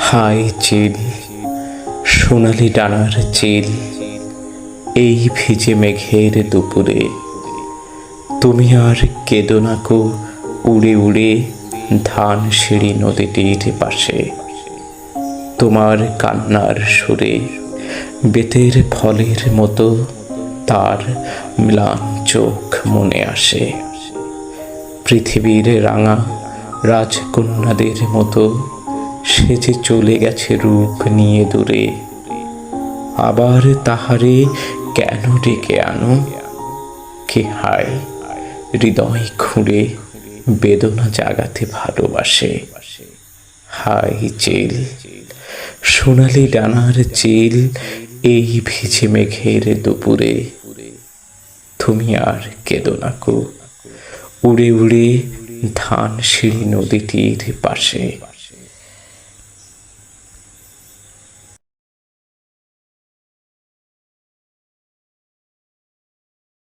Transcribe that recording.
High চিল, সোনালি ডানার চিল, এই ভিজে মেঘের দুপুরে তুমি আর কেঁদো না কো উড়ে উড়ে ধানসিঁড়ি নদীটির পাশে। তোমার কান্নার সুরে বেতের ফলের মতো তার ম্লান চোখ মনে আসে। পৃথিবীর রাঙা রাজকন্যাদের মতো সে যে চলে গেছে রূপ নিয়ে দূরে। আবার তাহারে কেন ডেকে আনো? কে হায় হৃদয় খুঁড়ে বেদনা জাগাতে ভালোবাসে। হাই চিল, সোনালি ডানার চিল, এই ভিজে মেঘের দুপুরে তুমি আর কেঁদো না কো উড়ে উড়ে ধানসিঁড়ি নদীটির পাশে।